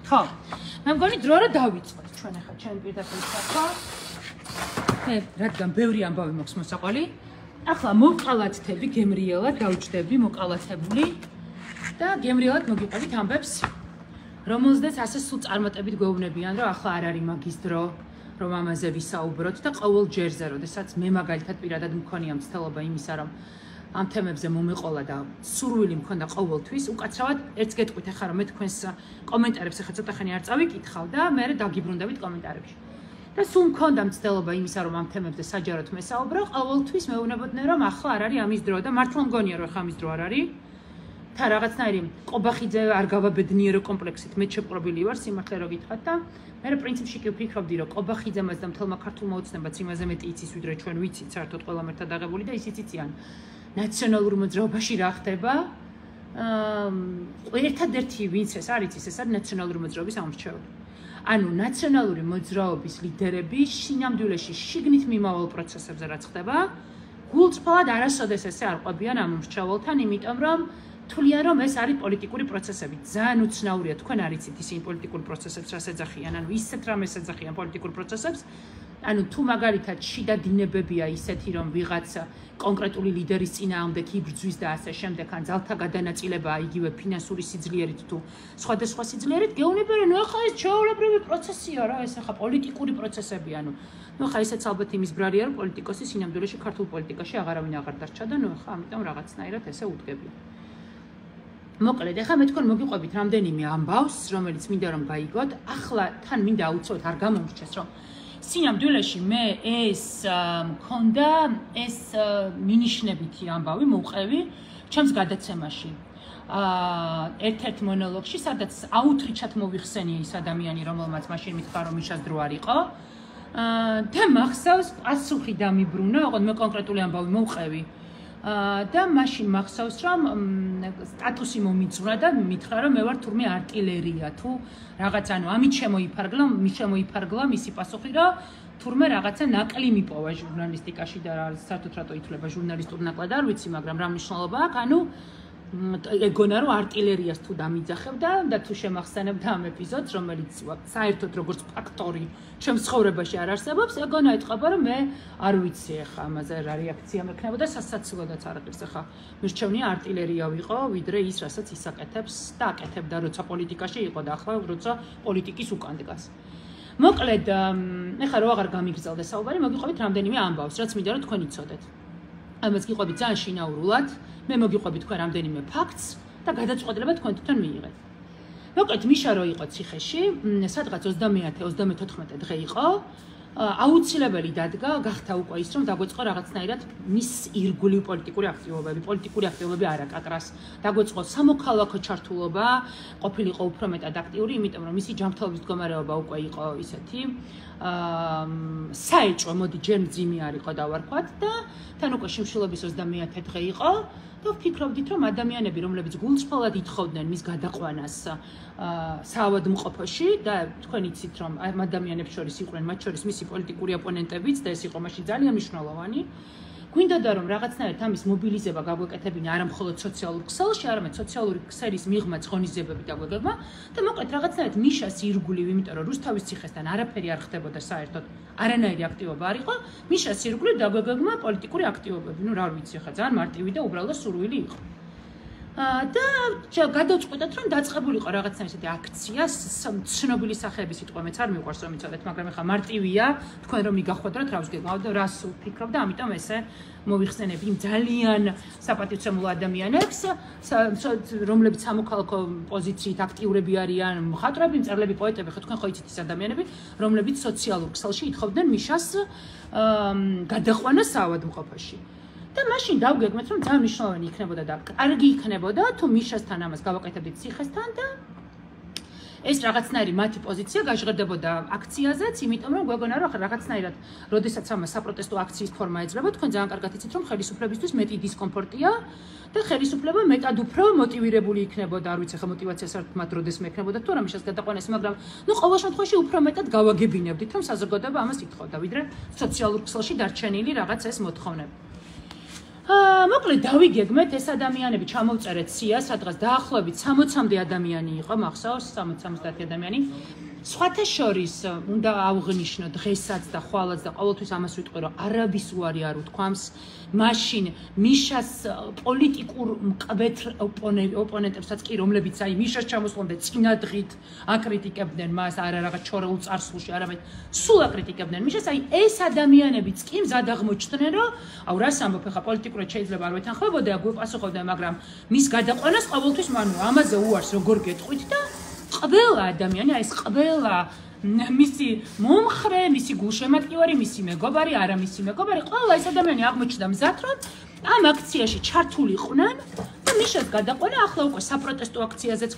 ხო მე მგონი დრო რა დავიწყოთ ჩვენ ახლა ჩვენ პირდაპირ საქმე მე რადგან ბევრი ამბავი მაქვს მოსაყოლი ახლა მოვყალათდები გემრიელად დავუჯდები მოკალათებული და გემრიელად მოგიყვებით ამბებს რომელზეც ასე სულ წარმატებით გვეუბნებიან რომ ახლა არ არის მაგის დრო რომ ამაზე ვისაუბროთ და ყოველ ჯერზე როდესაც მე მაგალითად პირადად მქონია მცდელობა იმისა რომ ამ თემებზე მომეყოლა და სურვილი მქონდა ყოველთვის უკაცრავად ერთს გეტყვით ახლა რომ მე თქვენს კომენტარებს ახლა ცოტა ხანი არ წავიკითხავ და მე დაგიბრუნდებით კომენტარებში და სულ მქონდა მცდელობა იმისა რომ ამ თემებზე საჯაროდ მესაუბრო ყოველთვის მეუბნებოდნენ რომ ახლა არ არის ამის დრო და მართლა მგონია რომ ახლა ამის დრო არ არის და რაღაცნაირი ყობახიძე არ გავაბედნიერო კომპლექსით მე შეპყრობილი ვარ სიმართლე რო გითხრათ და მე პრინციპში კი ვფიქრობდი რომ ყობახიძემაც და მთელმა ქართულმა ოცნებაც იმაზე მეტი იცის ვიდრე ჩვენ ვიცით საერთოდ ყველამ ერთად აღებული და ისიც იციან ნაციონალურ მოძრაობაში რა ხდება ერთადერთი ვინც ეს არის ეს არის ნაციონალური მოძრაობის ამორჩეველი ანუ ნაციონალური მოძრაობის ლიდერები სინამდვილეში შიგნით მიმავალ პროცესებზე რაც ხდება გულწრფელად არასოდეს ესე არ ყვებიან ამ მომრჩეველთან იმიტომ რომ თვლიან რომ ეს არის პოლიტიკური პროცესები ძალიან უცნაურია თქვენ არ იცით ისინი პოლიტიკურ პროცესებს რას ეძახიან ანუ ისეთ რამეს ეძახიან პოლიტიკურ პროცესებს ანუ თუ მაგალითად შიდა დინებებია ისეთი რომ ვიღაცა კონკრეტული ლიდერის წინააღმდეგ იბრძვის და ასე შემდეგ ან ძალთა გადანაწილებაა იგივე ფინანსური სიძლიერით თუ სხვადასხვა სიძლიერით გეუბნებიან ნუ ახლა ეს ჩვეულებრივი პროცესია რა ეს ახლა პოლიტიკური პროცესები ანუ ნუ ახლა ისეც ალბათ იმის ბრალია რომ პოლიტიკოსი სინამდვილეში ქართულ პოლიტიკაში აღარავინ აღარ დარჩა და ნუ ახლა ამიტომ რაღაცნაირად ესე უდგებია მოკლედ ახლა მე თქვენ მოგიყვებით რამდენიმე ამბავს რომელიც მინდა რომ გაიგოთ ახლა თან მინდა აუცილებლად არ გამომრჩეს რომ სინამდვილეში მე ეს მქონდა ეს მინიშნებითი ამბავი მოვყევი ჩემს გადაცემაში ერთ-ერთ მონოლოგში სადაც აუთრიჩად მოვიხსენია ის ადამიანი რომელმაც მაშინ მითხრა რომ მიშას დრო არ იყო და მახსოვს პასუხი დამიბრუნა ოღონდ მე კონკრეტული ამბავი მოვყევი და მაშინ მახსოვს რომ სტატუსი მომიძვრა და მითხრა რომ მე ვარ თურმე არტილერია თუ რაღაც ანუ ამით შემოიფარგლა მისი პასუხი რომ თურმე რაღაცა ნაკლი მიპოვა ჟურნალისტიკაში და საერთოდ რატო ითვლება ჟურნალისტურ ნაკლად არ ვიცი მაგრამ რა მნიშვნელობა აქვს ანუ ეგონა რომ არტილერიას თუ დამიძახებდა და თუ შემახსენებდა ამ ეპიზოდს რომელიც საერთოდ როგორც ფაქტორი ჩემს ცხოვრებაში არ არსებობს ეგონა ეთყობა რომ მე არ ვიცი ახლა ამაზე რა რეაქცია მექნებოდა სასაცილოდაც არ არის ახლა მირჩევნია არტილერია ვიყო ვიდრე ის რასაც ისაკეთებს და აკეთებდა როცა პოლიტიკაში იყო და ახლა როცა პოლიტიკის უკან დგას მოკლედ ახლა რო აღარ გამიგრძელდა საუბარი მოგიყვებით რამდენიმე ამბავს რაც მინდა რომ თქვენ იცოდეთ ამას გიყვებით ძალიან შინაურულად მე მოგიყვებით თქვენ რამდენიმე ფაქტს და გადაწყვეტილება თქვენ თვითონ მიიღეთ. მოკლედ მიშა რო იყო ციხეში, სადღაც 30-34 დღე იყო, აუცილებელი დადგა, გახდა უკვე ის რომ დაგვეწყო რაღაცნაირად მის ირგვლივ პოლიტიკური აქტივობები არ აკაკრას. დაგვეწყო სამოქალაქო ჩართულობა, ყოფილიყო უფრო მეტად აქტიური, იმიტომ რომ მისი ჯანმრთელობის მდგომარეობა უკვე იყო ისეთი საეჭვო, მოდი ჯერ მძიმე არ იყო დავარქვათ და თან უკვე შიმშილობის 30 დღე იყო. და ვფიქრობდით რომ ადამიანები რომლებიც გულწრფელად ითხოვდნენ მის გადაყვანას საავადმყოფოში და თქვენ იცით რომ ამ ადამიანებს შორის იყვნენ მათ შორის მისი პოლიტიკური ოპონენტებიც და ეს იყო მაშინ ძალიან მნიშვნელოვანი გვინდოდა რომ რაღაცნაირად ამის მობილიზება გაგვეკეთებინა არა მხოლოდ სოციალურ ქსელში არამედ სოციალური ქსელის მიღმა ცხონიზებები დაგვეგებმა და მოკლედ რაღაცნაირად მიშას ირგვლივ იმიტომ რომ რუსთავის ციხესთან არაფერი არ ხდებოდა საერთოდ არანაირი აქტივობა არ იყო მიშას ირგვლივ დაგვეგებმა პოლიტიკური აქტივობები ნუ რა ვიცი ხა ძალიან მარტივი და უბრალოდ სურვილი იყო და გადავწყვეტეთ რომ დაწყებულიყო რაღაცნაირი ესეთი აქცია ცნობილი სახეების სიტყვა მეც არ მიყვარს რომ იცოდეთ მაგრამ ეხლა მარტივია თქვენ რომ მიგახვედროთ რას გეგმავთ და რას ვფიქრობ და ამიტომ ესე მოვიხსენებ იმ ძალიან საპატივცემულო ადამიანებს რომლებიც სამოქალაქო პოზიციით აქტიურები არიან მხატვრები მწერლები პოეტები ხო თქვენ ხო იცით ის ადამიანები რომლებიც სოციალურ ქსელში ითხოვდნენ მიშას გადაყვანას საავადმყოფოში და მაშინ დავგეგმეთ რომ ძალიან მნიშვნელოვანი იქნებოდა და კარგი იქნებოდა თუ მიშასთან ამას გავაკეთებდით ციხესთან და ეს რაღაცნაირი მათი პოზიცია გაჟღერდებოდა აქციაზეც, იმიტომ რომ გვეგონა რომ რაღაცნაირად, როდესაც ამას საპროტესტო აქციის ფორმა ეძლევა, თქვენ ძალიან კარგად იცით რომ ხელისუფლებისთვის მეტი დისკომფორტია და ხელისუფლება მეტად უფრო მოტივირებული იქნებოდა, არ ვიცი ხა მოტივაცია საერთოდ მათ როდეს მექნებოდა თუ რა მიშას გადაყვანას, მაგრამ ნუ ყოველ შემთხვევაში უფრო მეტად გავაგებინებდით რომ საზოგადოება ამას ითხოვდა, ვიდრე სოციალურ ქსელში დარჩენილი რაღაც ეს მოთხოვნები. მოკლედ დავიგეგმეთ ეს ადამიანები ჩამოვწერეთ სია, სადღაც დაახლოებით 60-მდე ადამიანი იყო, მახსოვს 60-70 ადამიანი. სხვათა შორის უნდა ავღნიშნო დღესაც და ხვალაც და ყოველთვის ამას ვიტყვი, რომ არაბის უარი არ უთქვამს. მაშინ მიშას პოლიტიკურ მკვეთრ ოპონენტებსაც კი, რომლებიც აი მიშას ჩამოსვლამდე წინადღით აკრიტიკებდნენ მას, არა რაღაც ჩორეულ წარსულში, არამედ სულ აკრიტიკებდნენ მიშას, აი ეს ადამიანებიც კი მზად აღმოჩნდნენ, რომ აუ რას ამბობ, ხა პოლიტიკურად შეიძლება არ ვეთანხმებოდა, გვიპასუხებდა, მაგრამ მის გადაყვანას ყოველთვის მანუ ამაზე უარს როგორ გეტყვით და ყველა ადამიანი, აი ეს ყველა მისი მომხრე, მისი გულშემატკივარი, მისი მეგობარი, არა მისი მეგობარი, ყველა ეს ადამიანი აღმოჩნდა მზად, რომ ამ აქციაში ჩართულიყვნენ და მიშას გადაყვანა ახლა უკვე საპროტესტო აქციაზეც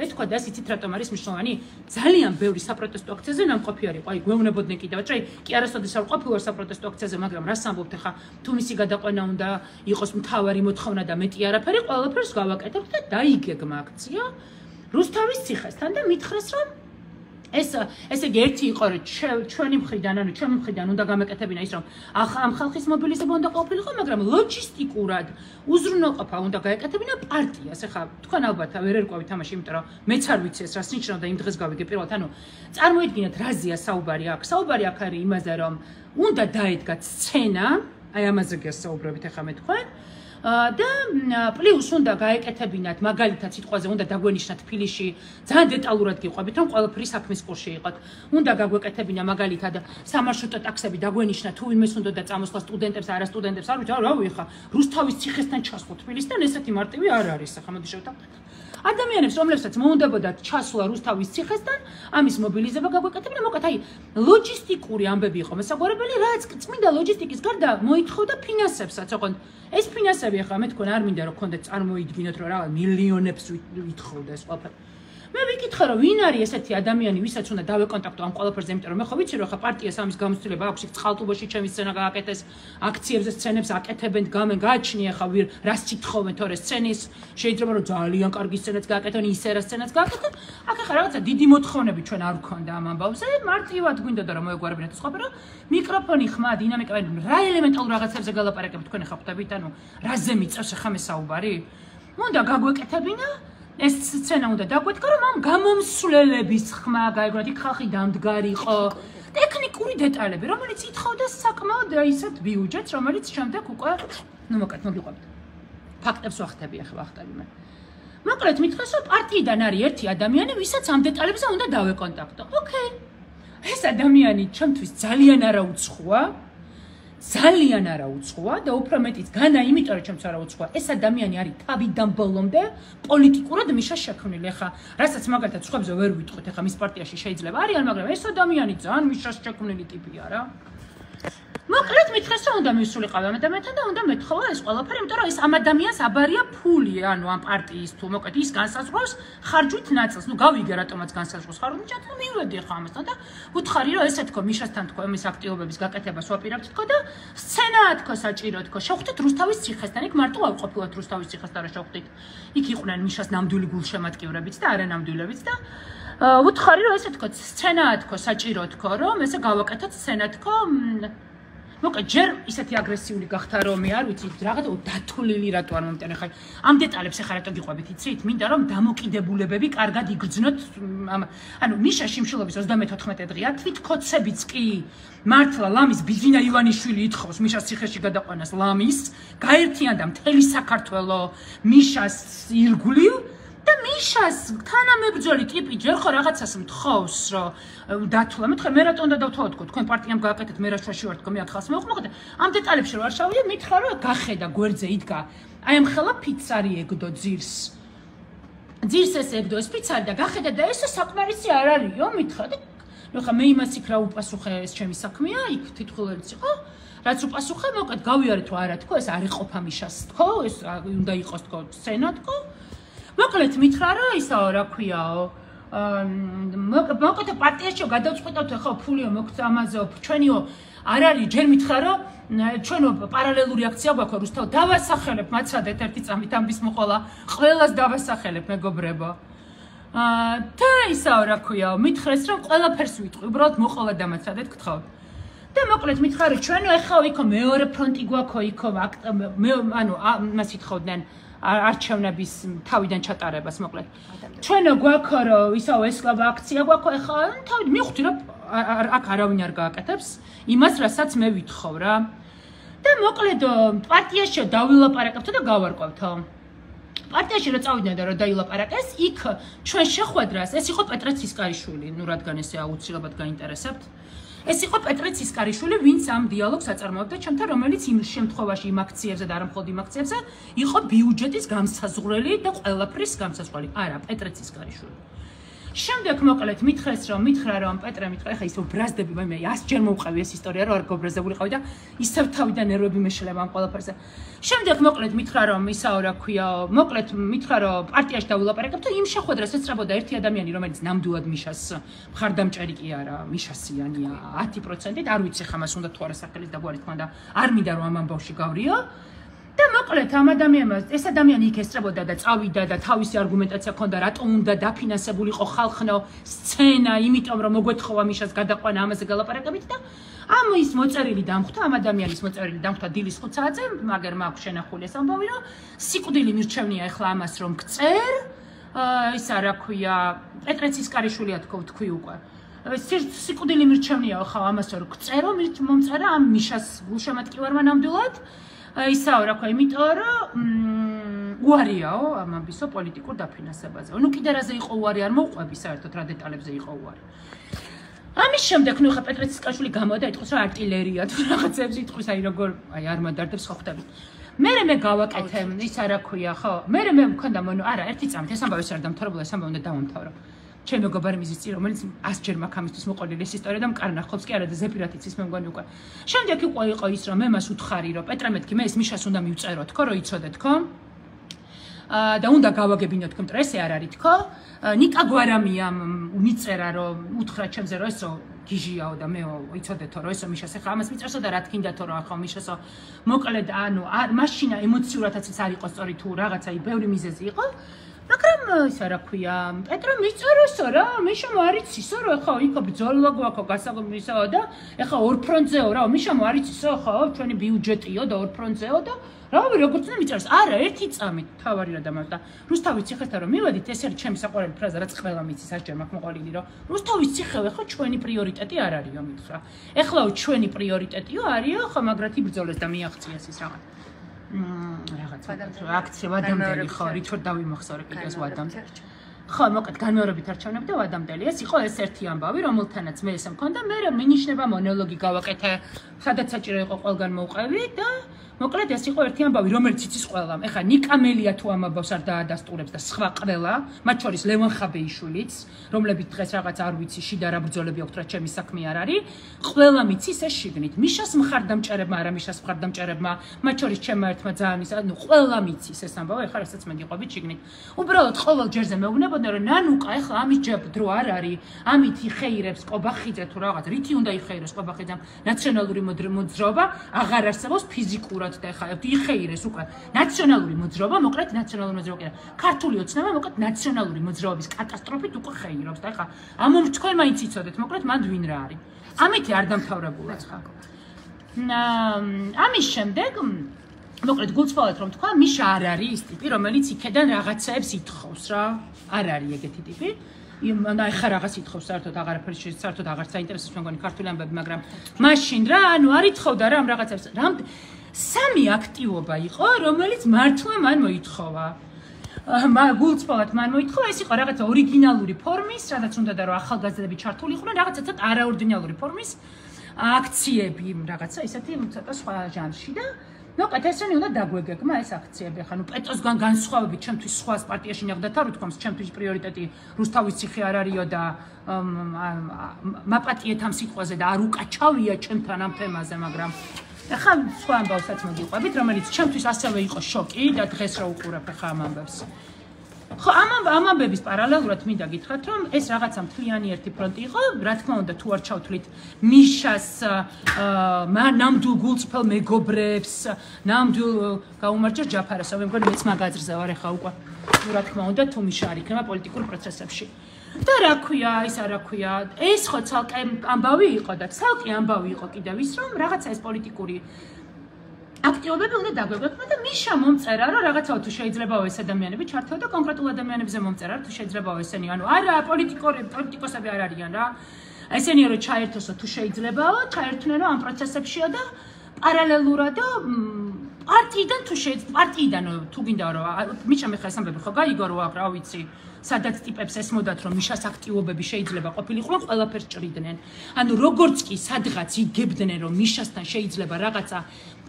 ეთქვა და იცით რატომ არის მნიშვნელოვანი? ძალიან ბევრი საპროტესტო აქციაზე ნამყოფი არისო, აი გვეუბნებოდნენ კიდევაც, რომ კი არასოდეს არ ყოფილა საპროტესტო აქციაზე, მაგრამ რას ამბობთ ხა, თუ მისი გადაყვანა უნდა იყოს მთავარი მოთხოვნა და მეტი არაფერი, ყველაფერს გავაკეთებთ და დაიგეგმა აქცია რუსთავის ციხესთან და მითხრეს, რომ ესე იგი ერთი იყო, რომ ჩვენი მხრიდან, ანუ ჩემი მხრიდან უნდა გამეკეთებინა ის, რომ ამ ხალხის მობილიზება უნდა ყოფილიყო, მაგრამ ლოჯისტიკურად უზრუნველყოფა უნდა გაეკეთებინა პარტიას. ეხლა თქვენ ალბათ ვერ ერკვევით ამაში, იმიტომ რომ მეც არ ვიცი ეს რას ნიშნავდა იმ დღეს გავიგე პირველად, ანუ წარმოიდგინეთ რაზეა საუბარი აქ. საუბარი აქ არის იმაზე, რომ უნდა დაედგათ სცენა, აი ამაზე გესაუბრებით ეხლა მე თქვენ. და პლუს უნდა გაეკეთებინათ მაგალითად სიტყვაზე უნდა დაგვენიშნათ თბილისში ძალიან დეტალურად გიყვებით რომ ყველაფერი საქმის კურსში იყოთ უნდა გაგვეკეთებინა მაგალითად სამარშრუტო ტაქსები დაგვენიშნათ თუ ვინმეს უნდა და წამოსვლა სტუდენტებს არა სტუდენტებს არ ვიცი რავი ხა რუსთავის ციხესთან ჩასვლა თბილისთან ესეთი მარტივი არ არის ახლა მოდი შევთანხმდეთ ადამიანებს რომლებსაც მოუნდებოდათ ჩასვლა რუსთავის ციხესთან ამის მობილიზება გაგვეკეთებინა მოკლედ აი ლოჯისტიკური ამბები იყო მოსაგვარებელი რაც წმინდა ლოჯისტიკის გარდა მოითხოვდა ფინანსებსაც ოღონდ ეს ფინანსები ახლა მე თქვენ არ მინდა რომ გქონდეთ წარმოიდგინოთ რომ რაღაც მილიონებს ვითხოვდა ეს ყველაფერი მე ვიკითხე რომ ვინ არის ესეთი ადამიანი ვისაც უნდა დავეკონტაქტო ამ ყველაფერზე იმიტომ რომ მე ხო ვიცი რომ ხა პარტიას ამის გამოცდილება აქვს იქ წყალტუბოში ჩემი სცენა გააკეთეს აქციებზე სცენებს აკეთებენ გააჩნია ხა ვირ რას ითხოვენ თორე სცენის შეიძლება რომ ძალიან კარგი სცენაც გააკეთონ ისე რა სცენაც გააკეთონ აქ ხა რაღაცა დიდი მოთხოვნები ჩვენ არ გქონდა ამ ამბავზე მარტივად გვინდოდა რომ მოეგვარებინათ ეს ყველაფერი მიკროფონი ხმა დინამიკა რა ელემენტალურ რაღაცებზე გალაპარაკებთ თქვენ ხა ხვდებით ანუ რაზე მიწევს ხა მე საუბარი უნდა გაგვეკეთებინა ეს სცენა უნდა დაგვეთქვა რომ ამ გამომსვლელების ხმა გაიგონათ იქ ხალხი დამდგარიყო ტექნიკური დეტალები რომელიც ითხოვდა საკმაოდ ისეთ ბიუჯეტს რომელიც შემდეგ უკვე ნუ მოკეთ მოგიყვებთ ფაქტებს ვახტები ახლა ვახტები მე მოკლედ მითხრეს რომ პარტიიდან არის ერთი ადამიანი ვისაც ამ დეტალებზე უნდა დავეკონტაქტო ოკეი ეს ადამიანი ჩემთვის ძალიან არაუცხოა ძალიან არაუცხოა და უფრო მეტიც განა იმიტომ რომ ჩემთვის არაუცხოა ეს ადამიანი არის თავიდან ბოლომდე პოლიტიკურად მიშა შექმნილი ხა რასაც მაგალითად სხვებზე ვერ ვიტყვით ხა მის პარტიაში შეიძლება არიან მაგრამ ეს ადამიანი ძალიან მიშა შექმნილი ტიპია რა მოკლედ მითხრეს რომ უნდა მისულიყავ ამ ადამიანთან და უნდა მეთხოვა ეს ყველაფერი იმიტომ რომ ეს ამ ადამიანს აბარია ფული ანუ ამ პარტიის თუ მოკლედ ის განსაზღვრავს ხარჯვით ნაწილს ნუ გავიგე რატომაც განსაზღვრავს ხარჯვით ჩათო მივედი ხა ამასთან და უთხარი რომ ესე თქო მიშასთან თქო ამის აქტივობების გაკეთებას ვაპირებთ თქო და სცენაა თქო საჭირო თქო შევხვდით რუსთავის ციხესთან იქ მარტო არ ყოფილათ რუსთავის ციხესთან რა შევხვდით იქ იყვნენ მიშას ნამდვილი გულშემატკივრებიც და არა ნამდვილებიც და უთხარი რომ ესე თქო სცენაა თქო საჭირო თქო რომ ესე გავაკეთოთ სცენა თქო მოკლედ ჯერ ისეთი აგრესიული გახდა რომ მე არ ვიცი რაღაც დათვლილი რატო არ მომტანე ხა ამ დეტალებს ახლა რატო გიყვებით იცით მინდა რომ დამოკიდებულებები კარგად იგრძნოთ ანუ მიშა შიმშილობის 34 დღეა თვითკოცებიც კი მართლა ლამის ბიძინა ივანიშვილი ითხოვს მიშას ციხეში გადაყვანას ლამის გაერთიანდა მთელი საქართველო მიშას ირგვლივ და მიშას თანამებრძოლი ტიპი ჯერ ხო რაღაცას მთხოვს რომ დათვლა მეთქე მე რატომ უნდა დავთვალო თქო თქვენ პარტიამ გააკეთეთ მე რა შუაში ვარ თქო მე აქ ხალხს მოვხმოხეთ ამ დეტალებში რომ არ შევიდე მითხრა რომ გახედა გვერდზე იდგა აი ამ ხელა ფიცარი ეგდო ძირს ეს ეგდო ეს ფიცარი და გახედა და ეს საკმარისი არ არისო მითხრა და ნუ ხა მე იმას იქ რა უპასუხე ეს ჩემი საქმეა იქ თითქოს იყო რაც უპასუხე მოკლედ გავიარეთ რომ არა თქო ეს არ იყოფა მიშას თქო ეს უნდა იყოს თქო სცენა თქო მოკლედ მითხრა რომ ისაო რა ქვიაო მოკლედ პარტიაშიო გადავწყვიტავთ ხო ფულიო მოგცა ამაზეო ჩვენიო არ არის ჯერ მითხრა რომ ჩვენო პარალელური აქცია გვაქვს რუსთავ დავასახელებ მაცადეთ ერთი წამით ამის მოყოლა ყველას დავასახელებ მეგობრებო და ისაო რა ქვიაო მითხრეს რომ ყველაფერს ვიტყვი უბრალოდ მოყოლა დამაცადეთ გთხოვთ და მოკლედ მითხარი ჩვენო ეხა იქო მეორე ფრონტი გვაქვს იქო ანუ მას ითხოვდნენ არჩევნების თავიდან ჩატარებას მოკლედ ჩვენო გვაქვს რომ ისაო ესკლავა აქცია გვაქვს ეხა თავი მივხვდი რომ აქ არავინ არ გააკეთებს იმას რასაც მე ვითხოვ რა და მოკლედ პარტიაში დავილაპარაკებთო და გავარკვევთო პარტიაში რა წავიდნენ და რა დაილაპარაკეს იქ ჩვენ შეხვედრას ეს იყო პეტრე ცისკარიშვილი ნუ რადგან ესე აუცილებლად გაინტერესებთ ეს იყო პეტრე ცისკარიშვილი ვინც ამ დიალოგს აწარმოებდა ჩემთან რომელიც იმ შემთხვევაში იმ აქციებზე და არა მხოლოდ იმ აქციებზე იყო ბიუჯეტის გამსაზღვრელი და ყველაფრის გამსაზღვრელი არა პეტრე ცისკარიშვილი შემდეგ მოკლედ მითხრა რომ პეტრე მითხრა ხა ისო ბრაზდები მე 100 ჯერ მოვყევი ეს ისტორია რომ არ გობრაზებულიყავი და ისევ თავიდან ნერვები მეშლება ამ ყველაფერზე შემდეგ მოკლედ მითხრა რომ ისაო რა ქვია მოკლედ მითხრა რომ პარტიაში დავილაპარაკებ და იმ შეხვედრას ეცრებოდა ერთი ადამიანი რომელიც ნამდვილად მიშას მხარდამჭერი კი არა მიშასიანია 10%-ით არ ვიცი ხა მას უნდა თუ არა სახელის დაგვარი თქვა და არ მინდა რომ ამ ამბავში გავრიო და მოკლედ ამ ადამიანმა ეს ადამიანი იქ ესწრებოდა და წავიდა და თავისი არგუმენტაცია ჰქონდა რატომ უნდა დაფინანსებულიყო ხალხნო სცენა იმიტომ რომ მოგვეთხოვა მიშას გადაყვანა ამაზე გალაპარაკებით და ამ ის მოწერილი დამხვდა ამ ადამიანის მოწერილი დამხვდა დილის 5 საათზე მაგრამ მაქვს შენახული ეს ამბავი რომ სიკვდილი მირჩევნია ახლა ამას რომ გწერ ისა რა ქვია პეტრე ცისკარიშვილია თქვი უკვე სიკვდილი მირჩევნია ახლა ამას რომ გწერო მომწერა ამ მიშას გულშემატკივარმა ნამდვილად ისაო რა ქვია იმიტომ რომ უარიაო ამ ამბისო პოლიტიკურ დაფინანსებაზე ნუ კიდე რაზე იყო უარი არ მოვყვები საერთოდ რა დეტალებზე იყო უარი ამის შემდეგ ნუ ხა პეტრე ცისკარიშვილი გამოდა იტყვის რომ არტილერია თუ რაღაცებს იტყვის აი როგორ აი არ მადარდებს ხო ხვდები მე გავაკეთე ისა რა ქვია ხო მე მქონდა მონო არა ერთი წამით ეს ამბავი არ დამთავრებულა ეს ამბავი უნდა დავამთავრო ჩემ მეგობარი მიზის რომელიც 100 ჯერ მაქვს ამისთვის მოყოლილი ეს ისტორია და მკარნახობს კი არა და ზეპირად იცის მე მგონი უკვე შემდეგ იყო ის რომ მე მას უთხარი რომ პეტრე მეთქი მე ეს მიშას უნდა მივწერო თქო რომ იცოდეთ თქო და უნდა გავაგებინო თქო მტრესე არ არის თქო ნიკა გვარამია მიწერა რომ უთხრა ჩემზე რომ ესო გიჟიაო და მე იცოდეთო რომ ესო მიშას ახლა ამას მიწერსო და რა თქინდათო რომ ახლა მიშასო მოკლედ ანუ მაშინა ემოციურადაც არ იყო სწორი თუ რაღაცა ბევრი მიზეზი იყო მაგრამ ისა რა ქვია პეტრე მიწეროსო რა მიშამ არ იცისო რომ ახლა იქ ბრძოლა გვაქვს გასაგებისაო და ახლა ორ ფრონტზეო რა მიშამ არ იცისო ხო ჩვენი ბიუჯეტიო და ორ ფრონტზეო და რა როგორც უნდა მიწეროს არა ერთი წამით თავარი რა დამართა რუსთავის ციხესთან რომ მივედით ეს არის ჩემი საყვარელი ფრაზა რაც ყველა მიცის ასჯერ მაქვს მოყოლილი რომ რუსთავის ციხე ხო ჩვენი პრიორიტეტი არ არისო მითხრა ეხლაო ჩვენი პრიორიტეტიო არისო ხო მაგრად იბრძოლეს და მიაღწიეს ის რაღაც აქცია ვადამდელი ხო რითორ დავიმახსოვრე კიდეს ვადამდელი ხო მოკლედ განმეორებით არჩევნები და ვადამდელი ეს იყო ეს ერთი ამბავი რომელთანაც მე ესე მქონდა მე მინიშნება მონოლოგი გავაკეთე სადაც საჭირო იყო ყველგან მოვყევი და მოკლედ ეს იყო ერთი ამბავი რომელიც იცის ყველამ ეხლა ნიკამელია თუ ამ ამბავს არ დაადასტურებს და სხვა ყველა მათ შორის ლევან ხაბეიშვილიც რომლებიც დღეს რაღაც არ ვიცი შიდა რა ბრძოლები აქვთ რა ჩემი საქმე არ არის ყველა მიცის ეს შიგნით მიშას მხარდამჭერებმა არა მიშას მხარდამჭერებმა მათ შორის ჩემმა ერთმა ძალიან ისა ნუ ყველა მიცის ეს ამბავი ეხლა რასაც მე გიყვებით შიგნით უბრალოდ ყოველ ჯერზე მეუბნებოდა რომ ნანუკა ეხლა ამის დრო არ არის ამით იხეირებს ყობახიძე თუ რაღაც რითი უნდა იხეიროს ყობახიძემ ნაციონალური მოძრაობა აღარ არსებობს ფიზიკურად და ეხლა იხეირეს უკვე ნაციონალური მოძრაობა მოკლედ ნაციონალური მოძრაობა კი არა ქართული ოცნება მოკლედ ნაციონალური მოძრაობის კატასტროფით უკვე ხეირობს და ეხლა ამ თქვენ მაინც იცოდეთ მოკლედ მანდ ვინ რა არის ამით არ დამთავრებულა ხა ამის შემდეგ მოკლედ გულწრფელად რომ თქვა მიშა არ არის ის ტიპი რომელიც იქედან რაღაცებს ითხოვს რა არ არის ეგეთი ტიპი და ეხა რაღაც ითხოვს საერთოდ აღარაფერი საერთოდ აღარ საინტერესოს მე მგონი ქართული ამბები მაგრამ მაშინ რა ანუ არ ითხოვდა რა ამ რაღაცებს სამი აქტივობა იყო რომელიც მართლა მან მოითხოვა გულწრფელად მან მოითხოვა ეს იყო რაღაცა ორიგინალური ფორმის სადაც უნდა და რომ ახალგაზრდები ჩართული იყვნენ რაღაცა ცოტა არაორდინალური ფორმის აქციები რაღაცა ისეთი ცოტა სხვა ჟანრში და მოკლედ ესენი უნდა დაგვეგეგმა ეს აქციები ახლა ნუ პეტროსგან განსხვავებით ჩემთვის სხვა პარტიაში ნახდათ არ ვთქვამს ჩემთვის პრიორიტეტი რუსთავის ციხე არ არისო და მაპატიეთ ამ სიტყვაზე და არ უკაჩავია ჩემთან ამ თემაზე მაგრამ ახლა სხვა ამბავსაც მოგიყვებით რომელიც ჩემთვის ასევე იყო შოკი და დღეს რა უყურებ ახლა ამ ამბებს ხო ამ ამბების პარალელურად მინდა გითხრათ რომ ეს რაღაცა მთლიანი ერთი ფრონტი იყო რა თქმა უნდა თუ არ ჩავთვლით მიშას ნამდვილ გულწრფელ მეგობრებს ნამდვილ გაუმარჯოს ჯაფარასო მე მგონი მეც მაგაზრზე ვარ ახლა უკვე რა თქმა უნდა თუ მიშა არ იქნება პოლიტიკურ პროცესებში. და რა ქვია, ის არა ქვია, ეს ხო ცალკე ამბავი იყო და ცალკე ამბავი იყო კიდევ ის რომ რაღაცა ეს პოლიტიკური აქტივობები უნდა დაგვეგვექმა და მიშა მომწერა რომ რაღაცაო თუ შეიძლება ეს ადამიანები ჩართო და კონკრეტულ ადამიანებზე მომწერა თუ შეიძლება ესენი ანუ არა პოლიტიკოსები არ არიან რა ესენი რომ ჩაერთოსო თუ შეიძლებაო ჩაერთვნენო ამ პროცესებშიო და პარალელურადო პარტიიდან თუ შეიძლება პარტიიდან თუ გინდა რომ მიშა მე ხა ეს ამბები ხო გაიგო რომ აქ რა ვიცი სადაც ტიპებს ესმოდათ რომ მიშას აქტივობები შეიძლება ყოფილიყო ყველაფერს ჭრიდნენ ანუ როგორც კი სადღაც იგებდნენ რომ მიშასთან შეიძლება რაღაცა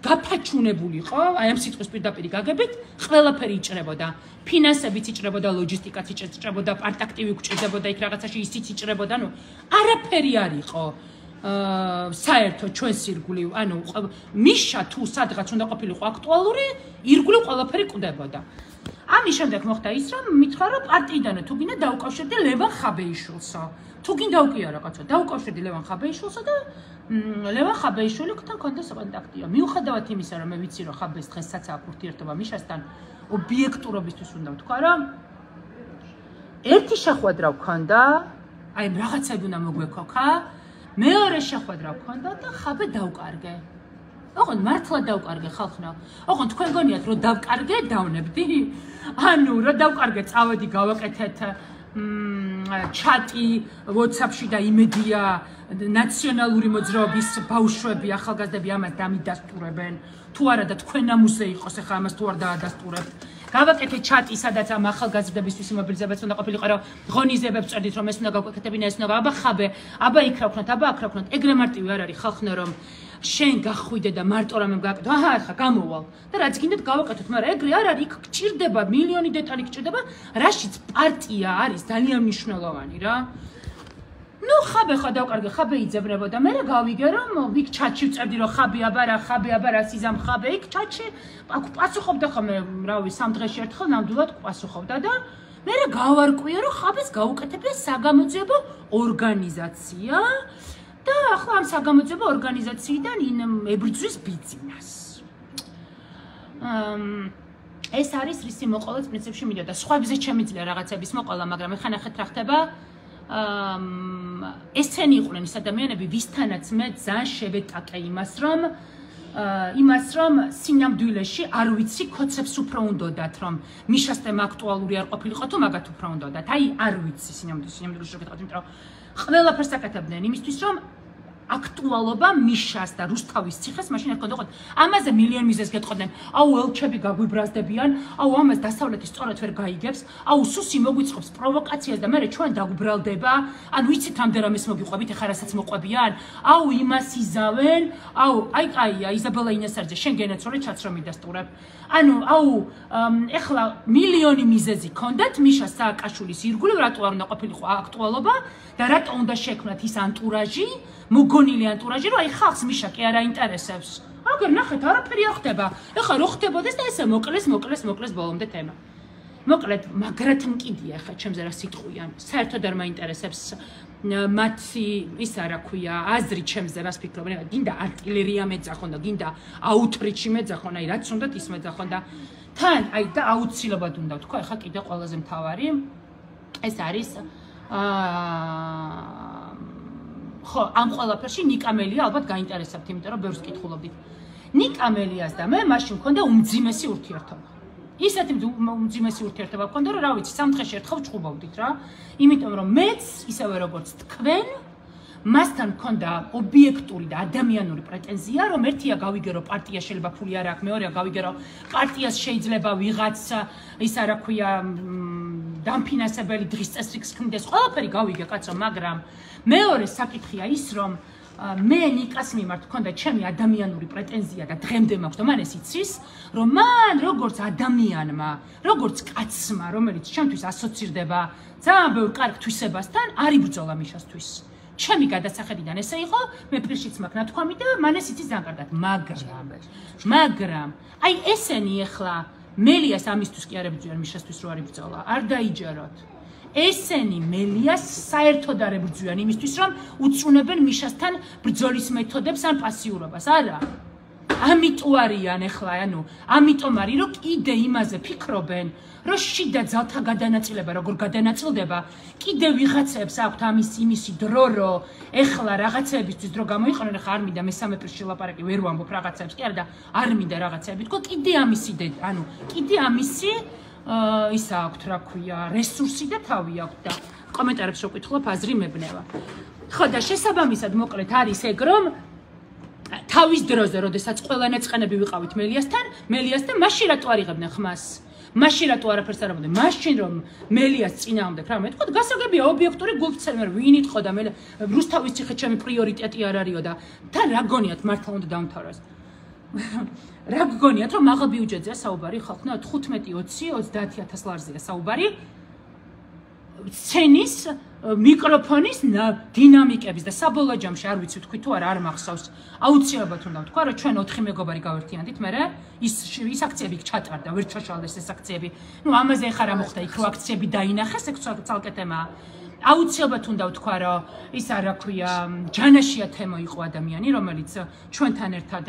გაფაჩუნებულიყო აი ამ სიტყვის პირდაპირ გაგებით ყველაფერი იჭრებოდა ფინანსებიც იჭრებოდა ლოჯისტიკაც იჭრებოდა პარტაქტივი გჭირდებოდა იქ რაღაცაში ისიც იჭრებოდა ნუ არაფერი არ იყო საერთო ჩვენს ირგვლივ ანუ მიშა თუ სადღაც უნდა ყოფილიყო აქტუალური ირგვლივ ყველაფერი კვდებოდა ამის შემდეგ მოხდა ის რომ მითხრა რომ პარტიიდან თუ გინდა დაუკავშირდი ლევან ხაბეიშვილსო თუ გინდა უკია რაღაცა დაუკავშირდი ლევან ხაბეიშვილსო და ლევან ხაბეიშვილთან ქონდა კონტაქტია მიუხედავად იმისა რომ მე ვიცი რომ ხაბეს დღესაც აქვს ურთიერთობა მიშასთან ობიექტურობისთვის უნდა ვთქვა რომ ერთი შეხვედრა ვქონდა აი რაღაცები უნდა მოგვექოქა მეორე შეხვედრა ვქონდა და ხაბე დავკარგე ოღონდ მართლა დავკარგე ხალხნო ოღონდ თქვენ გონიათ რომ დავკარგე დავნებდი ანუ რომ დავკარგე წავედი გავაკეთეთ ჩატი WhatsApp-ში და იმედია ნაციონალური მოძრაობის ბავშვები ახალგაზრდები ამას დამიდასტურებენ თუ არა და თქვენ ამუსე იყოს ახლა ამას თუ არ დაადასტურებთ გავაკეთე ჩატი სადაც ამ ახალგაზრდებისთვის იმობილიზებაც უნდა ყოფილიყო რომ ღონისძიებებს წერდით რომ ეს უნდა გავაკეთებინა ეს უნდა აბა ხაბე აბა იქ რა ვქნათ აბა აქ რა ვქნათ ეგრე მარტივი არ არის ხალხნო რომ შენ გახვიდე და მარტო რამე გავაკეთო აჰა ახლა გამოვალ და რაც გინდათ გავაკეთოთ მაგრამ ეგრე არ არის იქ გჭირდება მილიონი დეტალი გჭირდება რაშიც პარტია არის ძალიან მნიშვნელოვანი რა ნუ ხაბე ხა დავკარგე ხაბე იძებნებოდა მე გავიგე რომ იქ ჩატში ვწერდი რომ ხაბე აბა რა სიზამ ხაბე იქ ჩატში პასუხობდა ხოლმე რავი სამ დღეში ერთხელ ნამდვილად პასუხობდა და მე გავარკვია რომ ხაბეს გაუკეთებია საგამოძიებო ორგანიზაცია და ახლა ამ საგამოძიებო ორგანიზაციიდან ებრძვის ბიზნესს ეს არის რისი მოყოლაც პრინციპში მიდოდა სხვებზე შემიძლია რაღაცების მოყოლა მაგრამ ეხლა ნახეთ რა ხდება ესენი იყვნენ ის ადამიანები ვისთანაც მე ძალიან შევეტაკე იმას რომ სინამდვილეში არ ვიცი კოცებს უფრო უნდათ რომ მიშასთან აქტუალური არ ყოფილიყო თუ მაგათ უფრო უნდათ აი არ ვიცი სინამდვილეში შევეტყოთ იმიტომ რომ ყველაფერს აკეთებდნენ იმისთვის რომ აქტუალობა მიშას და რუსთავის ციხეს მაშინ არ ქონდაყოთ ამაზე მილიონ მიზეზს გეტყოდნენ აუ ელჩები გაგვიბრაზდებიან აუ ამას დასავლეთი სწორად ვერ გაიგებს აუ სუსი მოგვიწყობს პროვოკაციას და მე ჩვენ დაგუბრალდება ანუ იცით რამდენადაც მოგიყვებით ეხლა რასაც მოყვებიან აუ იმას იზავენ აუ აი იზაბელა ინესარძე შენ გენაცოლე ჩაც რომ მიდასტურებ ანუ აუ ეხლა მილიონი მიზეზი ქონდათ მიშა სააკაშვილის ირგვლივ რატო არ უნდა ყოფილიყო აქტუალობა და რატო უნდა შექმნათ ის ანტურაჟი მოგონილი ანტურაჟი რომ აი ხალხს მიშა კი არ აინტერესებს აგერ ნახეთ არაფერი არ ხდება ეხლა რო ხდებოდეს და ესე მოკლეს ბოლომდე თემა მოკლედ მაგრად მკიდია ეხლა ჩემზე რა სიტყვიან საერთოდ არ მაინტერესებს მათი ის არა ქვია აზრი ჩემზე რას ფიქრობენ გინდა არტილერია მეძახონ და გინდა აუთრიჩი მეძახონ აი რაც უნდათ ის მეძახონ და თან აი და აუცილებლად უნდა თქვა ეხლა კიდე ყველაზე მთავარი ეს არის ხო ამ ყველაფერში ნიკამელია ალბათ გაინტერესებთ იმიტომ რომ ბევრს კითხულობდით ნიკამელიას და მე მაშინ მქონდა უმძიმესი ურთიერთობა ისეთი უმძიმესი ურთიერთობა მქონდა რომ რა ვიცი სამ დღეში ერთხელ ვჭუბავდით რა იმიტომ რომ მეც ისევე როგორც თქვენ მასთან მქონდა ობიექტური და ადამიანური პრეტენზია რომ ერთია გავიგე რომ პარტია შეიძლება ფული არ აქვს მეორეა გავიგე რომ პარტიას შეიძლება ვიღაც ის არა ქვია დამფინანსებელი დღის წესრიგს ქმნიდეს ყველაფერი გავიგე კაცო მაგრამ მეორე საკითხია ის რომ მე ნიკას მიმართ მქონდა ჩემი ადამიანური პრეტენზია და დღემდე მაქვს და მან ეს იცის რომ მან როგორც ადამიანმა როგორც კაცმა რომელიც ჩემთვის ასოცირდება ძალიან ბევრ კარგ თვისებასთან არ იბრძოლა მიშასთვის ჩემი გადასახედიდან ესე იყო მე პირშიც მაქვს ნათქვამი და მან ეს იცის ძალიან კარგად მაგრამ აი ესენი ახლა მელიას ამისთვის კი არ ებრძვიან მიშასთვის რო არ იბრძოლა არ დაიჯეროთ ესენი მელიას საერთოდ არ ებრძვიან იმისთვის რომ უწუნებენ მიშასთან ბრძოლის მეთოდებს ან პასიურობას არა ამიტომ არიან ახლა, ამიტომ არის, რომ კიდე იმაზე ფიქრობენ, რომ შიდა ძალთა გადანაწილება, როგორ გადანაწილდება, კიდე ვიღაცებს აქვთ იმისი დრო, რომ ახლა რაღაცებისთვის დრო გამოიყენონ, ახლა არ მინდა მესამე პირში ლაპარაკი, ვერ ვამბობ რაღაცებს, კი არა და არ მინდა რაღაცები თქო, კიდე ამისი კიდე ამისი ისა აქვთ, რა ქვია, რესურსი და თავი აქვთ და კომენტარებს რო ვკითხულობ, აზრი მებნევა. ხო და შესაბამისად მოკლედ არის ეგ, რომ თავის დროზე, როდესაც ყველა ნაწყენები ვიყავით მელიასთან, მაშინ რატო არ იღებდნენ ხმას? მაშინ რატო არაფერს არ ამბობდნენ? მაშინ რომ მელიას წინააღმდეგ რა მეტყოდ, გასაგებია ობიექტური გულწრფელი ვინ იტყო და მე რუსთავის ციხე ჩემი პრიორიტეტი არ არისო და თან რა გონიათ მართლა უნდა დავმთავროს? რა გგონიათ რომ მაღალ ბიუჯეტზეა საუბარი, ხალხნა 15-20-30000 ლარზეა საუბარი სცენის მიკროფონის დინამიკების და საბოლოო ჯამში არ ვიცი თქვი თუ არ მახსოვს აუცილებლად უნდა ვთქვა რომ ჩვენ 4 მეგობარი გავერთიანდით მე ის აქციები ჩატარდა ვერ ჩაშალდეს ეს აქციები ნუ ამაზე ხარ რა მოხდა იქ რო აქციები დაინახეს ეგ ცალკე თემაა აუცილებლად უნდა ვთქვა რომ ის რა ქვია ჯანაშია თემო იყო ადამიანი რომელიც ჩვენთან ერთად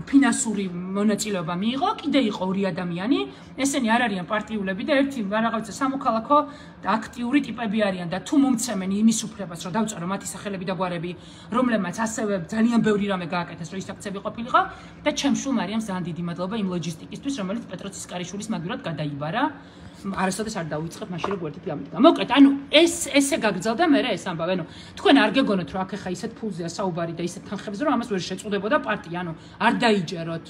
ფინანსური მონაწილეობა მიიღო კიდე იყო ორი ადამიანი ესენი არ არიან პარტიულები და ერთი რაღაცა სამოქალაქო აქტიური ტიპები არიან და თუ მომცემენ იმის უფლებას რომ დავწერო მათი სახელები და გვარები რომლებმაც ასევე ძალიან ბევრი რამე გააკეთეს რომ ის აქციები ყოფილიყო და ჩემ შულ მარიამ ძალიან დიდი მადლობა იმ ლოჯისტიკისთვის რომელიც პეტროცის კარიშვილის მაგივრად გადაიბარა არასოდეს არ დავიწყებ მაშინ რომ გვერდით გამიდგა. მოკლედ, ესე გაგრძელდა მე ეს ამბავი. თქვენ არ გეგონოთ რომ აქ ახლა ისეთ ფულზეა საუბარი და ისეთ თანხებზე რომ ამას ვერ შეწუდებოდა პარტია, არ დაიჯეროთ.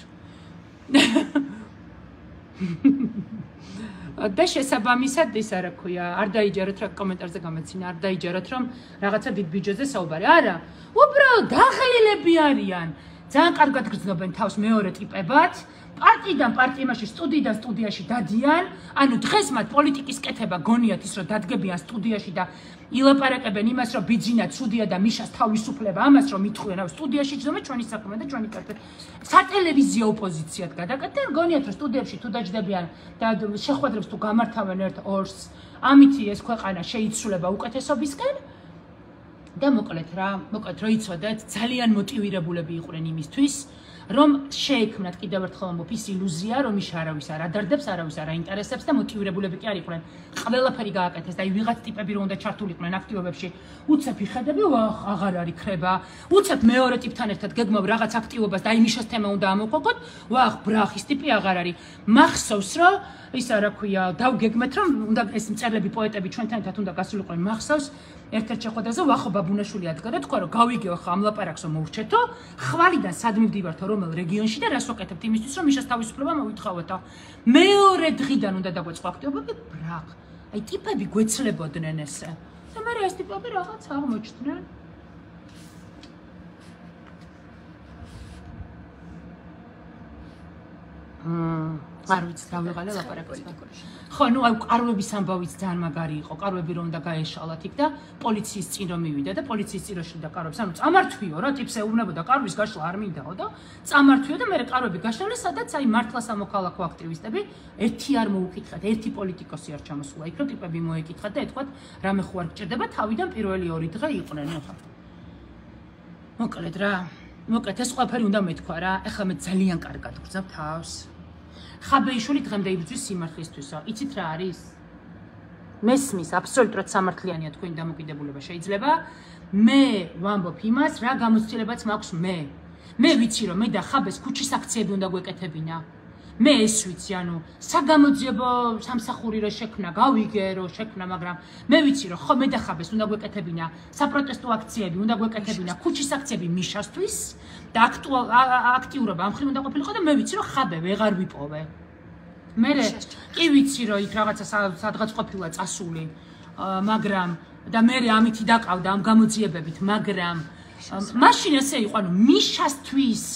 და შესაბამისად ის რა ქვია, არ დაიჯეროთ რა კომენტარზე გამეცინა, არ დაიჯეროთ რომ რაღაცა დიდ ბიუჯეტზე საუბარი. არა, უბრალოდ დაღლილები არიან. ძალიან კარგად გრძნობენ თავს მეორე ტიპებად. პარტიიდან პარტიიმაში სტუდიიდან სტუდიაში დადიან, ანუ დღეს მათ პოლიტიკის კეთება გონიათ ის რომ დადგებიან სტუდიაში და ილაპარაკებენ იმას რომ ბიძინა ცუდია და მიშას თავისუფლება ამას რომ მithყვიან, რავი სტუდიაში ჯდომენ ჩვენი საქმე და ჩვენი კეთება. სატელევიზიო ოპოზიციად გადაკეთდნენ, გონიათ რომ სტუდიებში თუ დაჯდებიან და შეხვედრებს თუ გამართავენ ერთ ორს, ამითი ეს ქვეყანა შეიცვლება უკეთესობისკენ. და მოკლედ რო იცოდეთ, ძალიან მოტივირებულები იყვნენ იმისთვის, რომ შეექმნათ კიდევ ერთხელ ამბობ ის ილუზია, რომ ის არავის არ ადარდებს, არავის არ აინტერესებს და მოტივირებულები კი არ იყვნენ. ყველაფერი გააკეთეს და ვიღაც ტიპები რომ უნდა ჩართულიყვნენ აქტივობებში, უცებ იხედები, ვახ, აღარ არის ქრება. უცებ მეორე ტიპთან ერთად გეგმავ რაღაც აქტივობას და იმის თემა უნდა ამოყვოთ, ვახ, ბრახის ტიპი აღარ არის. მახსოვს რომ ისა რა ქვია, დავგეგმეთ რომ უნდა ეს მწერლები, პოეტები ჩვენთან ერთად უნდა გასულიყვნენ. მახსოვს ერთ-ერთ შეხვედრაზე ვახო ბაბუნაშვილი ადგა და თქვა რომ გავიგეო ხა ამ ლაპარაკს რომ მოვრჩეთო, ხვალიდან სად მივდივართო რომელ რეგიონში და რას ვაკეთებთ იმისთვის რომ მიშას თავისუფლება მოვითხავოთო. მეორე დღიდან უნდა დაგვეწყო აქტივობები, ბრახ. აი ტიპები გვეცლებოდნენ ესე. და მე ეს ტიპები რაღაც აღმოჩნდნენ. არ ვიცი, დავიღალე ლაპარაკს. ხო, ნუ აი კარვების ამბავიც ძალიან მაგარი იყო. კარვები რომ უნდა გაეშალათ იქ და პოლიციის წინ რომ მივიდა და პოლიციის წინ როში და კარვებს, ანუ წამართვიო რა, ტიპს ეუბნებოდა კარვის გაშლა არ მინდაო და წამართვიო და მე კარვები გაშალე, სადაც აი მართლა სამოქალაქო აქტივისტები ერთი არ მოუკითხათ, ერთი პოლიტიკოსი არ ჩამოსულა იქ, რომ ტიპები მოეკითხათ და ეთქვათ, რამე ხო არ გჭირდება, თავიდან პირველი ორი დღე იყვნენ ახლა. მოკლედ ეს ყველაფერი უნდა მეთქვა რა, ახლა მე ძალიან კარგად გრძნობ თავს. ხაბეიშვილი დღემდე იბრძვის სიმართლისთვისო. იცით რა არის? მესმის აბსოლუტურად სამართლიანია თქვენი დამოკიდებულება შეიძლება. მე ვამბობ იმას, რა გამოცდილებაც მაქვს მე. მე ვიცი რომ მე და ხაბეს ქუჩის აქციები უნდა გვეკეთებინა. მე ეს ვიცი, ანუ საგამოძიებო სამსახური რო შექმნა, გავიგე რო შექმნა, მაგრამ მე ვიცი რომ ხო მე და ხაბეს უნდა გვეკეთებინა საპროტესტო აქციები, უნდა გვეკეთებინა ქუჩის აქციები მიშასთვის და აქტიურობა ამ ხრივ უნდა ყოფილიყო და მე ვიცი რომ ხაბე ვეღარ ვიპოვე. მე კი ვიცი რომ იქ რაღაცა სადღაც ყოფილა წასული, მაგრამ და მე ამითი დაკავდა ამ გამოძიებებით, მაგრამ მაშინ ესე იყო, ანუ მიშასთვის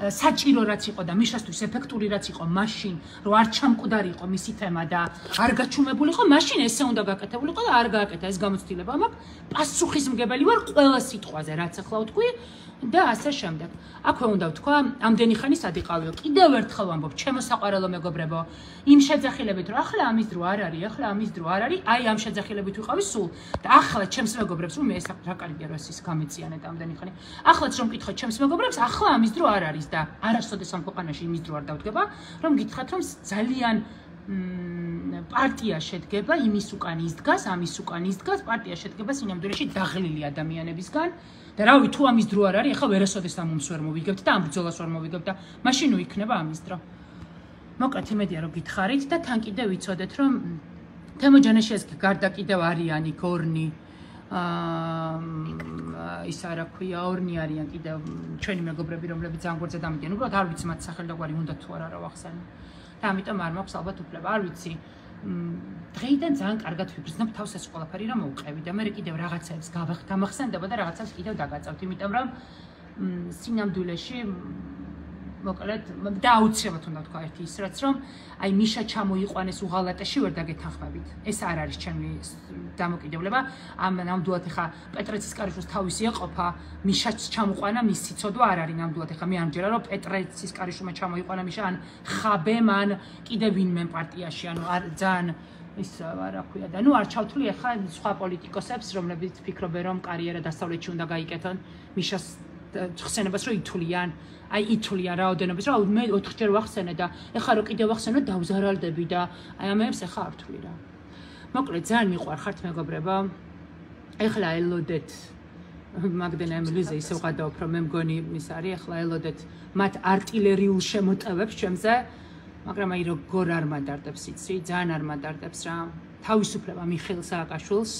საჭირო რაც იყო და მიშასთვის ეფექტური რაც იყო მაშინ რომ არ ჩამკვდარი იყო მისი თემა და არ გაჩუმებულიყო მაშინ ესე უნდა გაკეთებულიყო და არ გააკეთა ეს გამოცდილება მაქვს პასუხისმგებელი ვარ ყველა სიტყვაზე რაც ახლა ვთქვი და ასე შემდეგ აქვე უნდა ვთქვა ამდენი ხანი სად იყავიო კიდევ ერთხელ ვამბობ ჩემო საყვარელო მეგობრებო იმ შეძახილებით რომ ახლა ამის დრო არ არის ახლა ამის დრო არ არის აი ამ შეძახილებით ვიყავი სულ და ახლა ჩემს მეგობრებს რომ მე ეს რა კარგია რომ ეს გამეციანეთ ამდენი ხანი ახლაც რომ მკითხოთ ჩემს მეგობრებს ახლა ამის დრო არ არის და არასოდეს ამ ქვეყანაში იმის დრო არ დავდგება, რომ გითხრათ, რომ ძალიან პარტია შედგება იმის უკან ის დგას, ამის უკან ის დგას, პარტია შედგება სინამდვილეში დაღლილი ადამიანებისგან და რავი, თუ ამის დრო არ არის, ახლა ვერასოდეს ამ ომს ვერ მოვიგებთ და ამ ბრძოლას ვერ მოვიგებთ და მაშინ ნუ იქნება ამის დრო. მოკლედ იმედია რომ გითხარით და თან კიდევ ვიცოდეთ რომ თემო ჯანაშიას გარდა კიდევ არიანი გორნი ისა რა ქვია ორნი არიან კიდევ ჩვენი მეგობრები რომლებიც ამ გვერდზე დამიდიან უბრალოდ არ ვიცი მათ სახელდაგვარი უნდა თუ არა რა ვახსენო და ამიტომ არ მაქვს ალბათ უფლება არ ვიცი დღეიდან ძალიან კარგად ვიბრძნობ თავს ეს ყველაფერი რომ მოვყევი და მე კიდევ რაღაცებს გამახსენდება და რაღაცებს კიდევ დაგაწევთ იმიტომ რომ სინამდვილეში მოკლედ და აუცილებლად უნდა თქვა ერთი ის რაც რომ აი მიშა ჩამოიყვანეს უღალატეში ვერ დაგეთანხმებით ეს არ არის ჩემი დამოკიდებულება ამ ნამდვილად ეხა პეტრეცის კარიშოს თავისი ეყოფა მიშაც ჩამოყვანა მის ციცოდვა არ არის ნამდვილად ეხა მე არ მჯერა რომ პეტრეცის კარიშომა ჩამოიყვანა მიშა ან ხაბემ ან კიდე ვინმე პარტიაში ანუ არ ძალიან ის რა ქვია და ნუ არ ჩავთვლი ეხა სხვა პოლიტიკოსებს რომლებიც ფიქრობენ რომ კარიერა დასავლეთში უნდა გაიკეთონ მიშას ხსენებას რომ ითვლიან აი ითვლიან რაოდენობის რომ მე 4 ჯერ ვახსენე და ეხლა რო კიდევ ვახსენო დავზარალდები და აი ამებს ეხლა არ ვთვლი რა მოკლედ ძალიან მიყვარხართ მეგობრებო ეხლა ელოდეთ მაგდენა ემლიზე ისევ გადაოფ რომ მე მგონი ის არის ეხლა ელოდეთ მათ არტილერიულ შემოტევებს ჩემზე მაგრამ აი როგორ არ მადარდებს იცი ძალიან არ მადარდებს რა თავისუფლება მიხეილ სააკაშვილს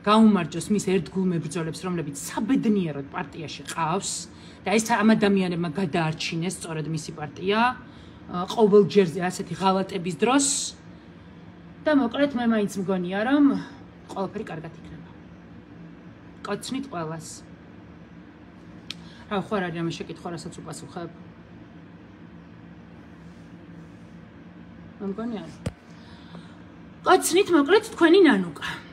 გაუმარჯოს მის ერთგულ მებრძოლებს რომლებიც საბედნიეროდ პარტიაში ყავს და ეს ამ ადამიანებმა გადაარჩინეს სწორედ მისი პარტია ყოველ ჯერზე ასეთი ღალატების დროს და მოკლედ მე მაინც მგონია რომ ყველაფერი კარგად იქნება კოცნით ყველას რა ხარ არის ამ შეკითხვა რასაც უპასუხებ მე მგონია კოცნით მოკლედ თქვენი ნანუკა